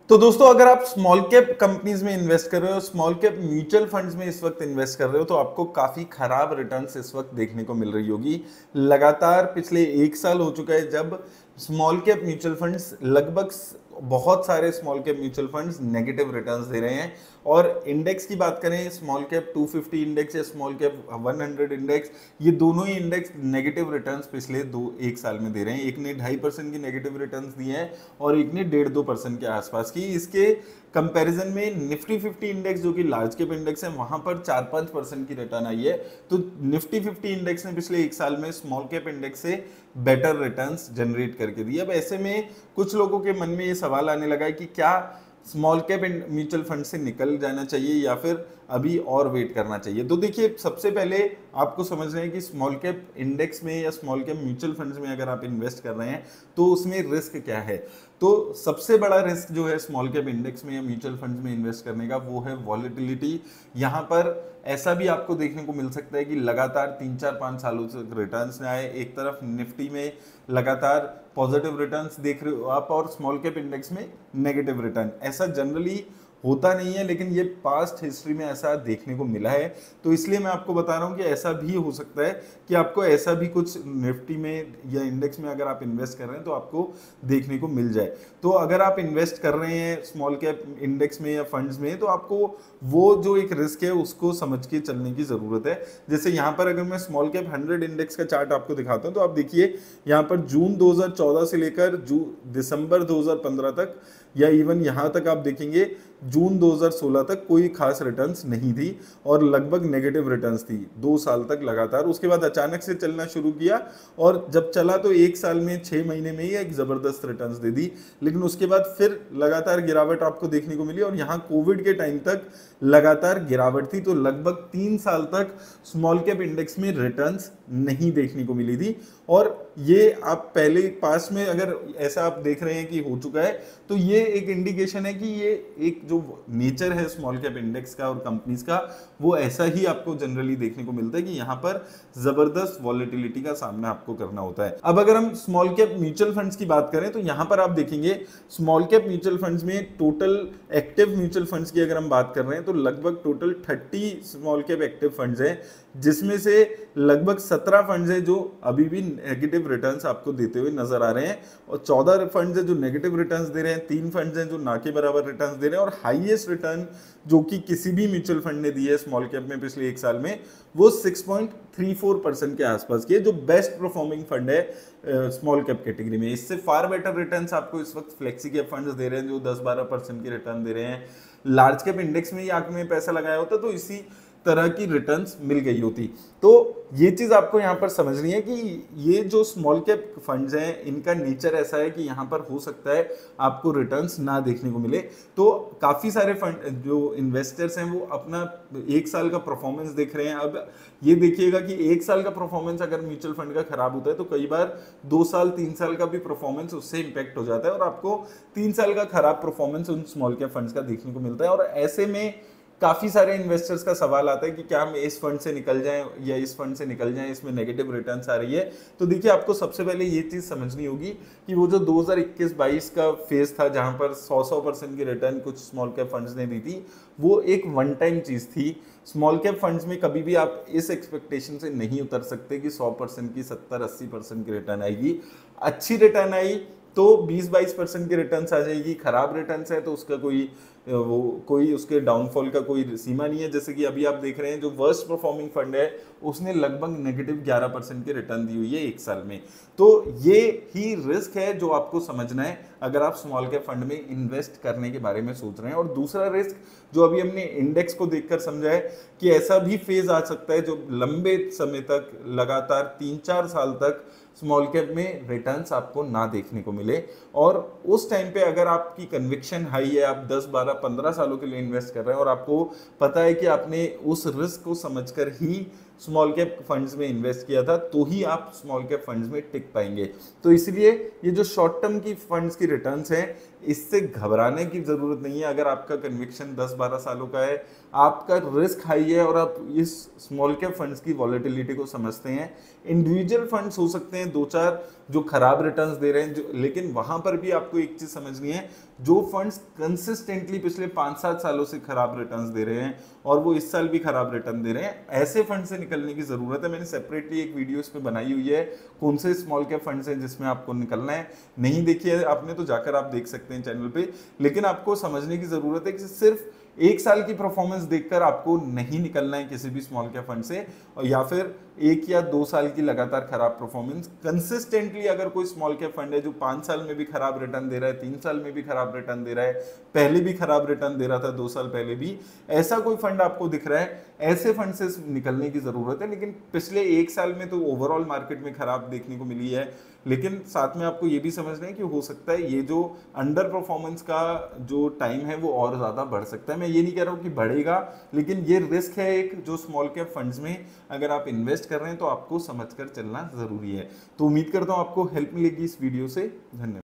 तो दोस्तों अगर आप स्मॉल कैप कंपनीज में इन्वेस्ट कर रहे हो, स्मॉल कैप म्यूचुअल फंड्स में इस वक्त इन्वेस्ट कर रहे हो, तो आपको काफी खराब रिटर्न्स इस वक्त देखने को मिल रही होगी। लगातार पिछले 1 साल हो चुका है जब स्मॉल कैप म्यूचुअल फंड्स लगभग बहुत सारे small cap mutual funds negative returns दे रहे हैं। और इंडेक्स की बात करें, स्मॉल कैप 250 इंडेक्स या स्मॉल कैप 100 इंडेक्स, ये दोनों ही इंडेक्स नेगेटिव रिटर्न्स पिछले 1 साल में दे रहे हैं। एक ने 2.5% की नेगेटिव रिटर्न्स दिए हैं और एक ने 1.5-2% के आसपास की। इसके कंपैरिजन में निफ्टी 50 इंडेक्स जो कि लार्ज कैप इंडेक्स है, वहां पर 4-5% की रिटर्न आई है। तो निफ्टी 50 इंडेक्स ने पिछले 1 साल में स्मॉल कैप इंडेक्स से बेटर रिटर्न्स जनरेट करके दिए। अब ऐसे में कुछ लोगों के मन में ये सवाल आने लगा है कि क्या स्मॉल कैप म्यूचुअल फंड से निकल जाना चाहिए या फिर अभी और वेट करना चाहिए। तो देखिए, सबसे पहले आपको समझना है कि स्मॉल कैप इंडेक्स में या स्मॉल कैप म्यूचुअल फंड्स में अगर आप इन्वेस्ट कर रहे हैं तो उसमें रिस्क क्या है। तो सबसे बड़ा रिस्क जो है स्मॉल कैप इंडेक्स में या म्यूचुअल फंड्स में इन्वेस्ट करने का, वो है वॉलेटिलिटी। यहाँ पर ऐसा भी आपको देखने को मिल सकता है कि लगातार 3-4-5 सालों से रिटर्न्स ना आए। एक तरफ निफ्टी में लगातार पॉजिटिव रिटर्न्स देख रहे हो आप और स्मॉल कैप इंडेक्स में नेगेटिव रिटर्न। ऐसा जनरली होता नहीं है, लेकिन ये पास्ट हिस्ट्री में ऐसा देखने को मिला है। तो इसलिए मैं आपको बता रहा हूँ कि ऐसा भी हो सकता है कि आपको ऐसा भी कुछ निफ्टी में या इंडेक्स में अगर आप इन्वेस्ट कर रहे हैं तो आपको देखने को मिल जाए। तो अगर आप इन्वेस्ट कर रहे हैं स्मॉल कैप इंडेक्स में या फंड्स में, तो आपको वो जो एक रिस्क है उसको समझ के चलने की जरूरत है। जैसे यहाँ पर अगर मैं स्मॉल कैप 100 इंडेक्स का चार्ट आपको दिखाता हूँ, तो आप देखिए यहाँ पर जून 2014 से लेकर दिसंबर 2015 तक, या इवन यहाँ तक आप देखेंगे जून 2016 तक कोई खास रिटर्न्स नहीं थी और लगभग नेगेटिव रिटर्न्स थी 2 साल तक लगातार। उसके बाद अचानक से चलना शुरू किया और जब चला तो 1 साल में 6 महीने में ही एक जबरदस्त रिटर्न्स दे दी, लेकिन उसके बाद फिर लगातार गिरावट आपको देखने को मिली और यहाँ कोविड के टाइम तक लगातार गिरावट थी। तो लगभग 3 साल तक स्मॉल कैप इंडेक्स में रिटर्न्स नहीं देखने को मिली थी। और ये आप पहले पास में अगर ऐसा आप देख रहे हैं कि हो चुका है, तो ये एक इंडिकेशन है कि ये एक जो नेचर है स्मॉल कैप इंडेक्स का और कंपनीज का, वो ऐसा ही आपको जनरली देखने को मिलता है कि यहाँ पर जबरदस्त वॉलेटिलिटी का सामना आपको करना होता है। अब अगर हम स्मॉल कैप म्यूचुअल फंड्स की बात करें, तो यहाँ पर आप देखेंगे स्मॉल कैप म्यूचुअल फंड्स में टोटल एक्टिव म्यूचुअल फंड्स की अगर हम बात कर रहे हैं तो लगभग total 30 small cap active funds हैं, जिसमें से लगभग 17 फंड्स हैं जो अभी भी नेगेटिव रिटर्न्स आपको देते हुए नजर आ रहे हैं और 14 फंड्स हैं जो नेगेटिव रिटर्न्स दे रहे हैं, 3 फंड्स हैं जो ना के बराबर रिटर्न्स दे रहे हैं। और हाईएस्ट रिटर्न जो कि किसी भी म्यूचुअल फंड ने दी है स्मॉल कैप में पिछले 1 साल में, वो 6.34% के आसपास की है, जो बेस्ट परफॉर्मिंग फंड है स्मॉल कैप कैटेगरी में। इससे फार बेटर रिटर्न्स आपको इस वक्त फ्लेक्सी कैप फंड्स दे रहे हैं जो 10-12% के रिटर्न दे रहे हैं। लार्ज कैप इंडेक्स में ही आपने पैसा लगाया होता तो इसी तरह की रिटर्न्स मिल गई होती। तो ये चीज आपको यहाँ पर समझनी है कि ये जो स्मॉल कैप फंड्स हैं, इनका नेचर ऐसा है कि यहाँ पर हो सकता है आपको रिटर्न्स ना देखने को मिले। तो काफी सारे फंड जो इन्वेस्टर्स हैं वो अपना 1 साल का परफॉर्मेंस देख रहे हैं। अब ये देखिएगा कि 1 साल का परफॉर्मेंस अगर म्यूचुअल फंड का खराब होता है तो कई बार 2 साल 3 साल का भी परफॉर्मेंस उससे इंपैक्ट हो जाता है और आपको 3 साल का खराब परफॉर्मेंस उन स्मॉल कैप फंड्स का देखने को मिलता है। और ऐसे में काफी सारे इन्वेस्टर्स का सवाल आता है कि क्या हम इस फंड से निकल जाएं या इस फंड से निकल जाएं, इसमें नेगेटिव रिटर्न्स आ रही है। तो देखिए, आपको सबसे पहले ये चीज समझनी होगी कि वो जो 2021-22 का फेज था जहां पर 100% की रिटर्न कुछ स्मॉल कैप फंड्स ने दी थी, वो एक वन टाइम चीज थी। स्मॉल कैप फंड्स में कभी भी आप इस एक्सपेक्टेशन से नहीं उतर सकते कि 100% की 70-80% की रिटर्न आएगी। अच्छी रिटर्न आई तो 20-22% की रिटर्न्स आ जाएगी, खराब रिटर्न्स है तो उसका कोई उसके डाउनफॉल का कोई सीमा नहीं है। जैसे कि अभी आप देख रहे हैं जो वर्स्ट परफॉर्मिंग फंड है उसने लगभग नेगेटिव 11% की रिटर्न दी हुई है 1 साल में। तो ये ही रिस्क है जो आपको समझना है अगर आप स्मॉल कैप फंड में इन्वेस्ट करने के बारे में सोच रहे हैं। और दूसरा रिस्क जो अभी हमने इंडेक्स को देखकर समझा है कि ऐसा भी फेज आ सकता है जो लंबे समय तक लगातार 3-4 साल तक स्मॉल कैप में रिटर्न्स आपको ना देखने को मिले। और उस टाइम पे अगर आपकी कन्विक्शन हाई है, आप 10-12-15 सालों के लिए इन्वेस्ट कर रहे हैं और आपको पता है कि आपने उस रिस्क को समझकर ही स्मॉल कैप फंड्स में इन्वेस्ट किया था, तो ही आप स्मॉल कैप फंड्स में टिक पाएंगे। तो इसलिए ये जो शॉर्ट टर्म की फंड्स की रिटर्न्स हैं, इससे घबराने की जरूरत नहीं है। अगर आपका कन्विक्शन 10-12 सालों का है, आपका रिस्क हाई है और आप इस स्मॉल कैप फंड्स की वॉलेटिलिटी को समझते हैं। इंडिविजुअल फंड्स हो सकते हैं 2-4 जो खराब रिटर्न्स दे रहे हैं, जो लेकिन वहां पर भी आपको एक चीज समझनी है, जो फंड्स कंसिस्टेंटली पिछले 5-7 सालों से खराब रिटर्न्स दे रहे हैं और वो इस साल भी खराब रिटर्न दे रहे हैं, ऐसे फंड से निकलने की जरूरत है। मैंने सेपरेटली एक वीडियो इस पे बनाई हुई है, कौन से स्मॉल कैप फंड्स हैं जिसमें आपको निकलना है। नहीं देखी है आपने तो जाकर आप देख सकते हैं चैनल पे, लेकिन आपको समझने की जरूरत है कि सिर्फ एक साल की परफॉर्मेंस देखकर आपको नहीं निकलना है किसी भी स्मॉल कैप फंड से, और या फिर 1 या 2 साल की लगातार खराब परफॉर्मेंस। कंसिस्टेंटली अगर कोई स्मॉल कैप फंड है जो 5 साल में भी खराब रिटर्न दे रहा है, 3 साल में भी खराब रिटर्न दे रहा है, पहले भी खराब रिटर्न दे रहा था 2 साल पहले भी, ऐसा कोई फंड आपको दिख रहा है, ऐसे फंड से निकलने की जरूरत है। लेकिन पिछले 1 साल में तो ओवरऑल मार्केट में खराब देखने को मिली है, लेकिन साथ में आपको ये भी समझना है कि हो सकता है ये जो अंडर परफॉर्मेंस का जो टाइम है वो और ज्यादा बढ़ सकता है। मैं ये नहीं कह रहा हूँ कि बढ़ेगा, लेकिन ये रिस्क है एक, जो स्मॉल कैप फंड्स में अगर आप इन्वेस्ट कर रहे हैं तो आपको समझकर चलना जरूरी है। तो उम्मीद करता हूँ आपको हेल्प मिलेगी इस वीडियो से। धन्यवाद।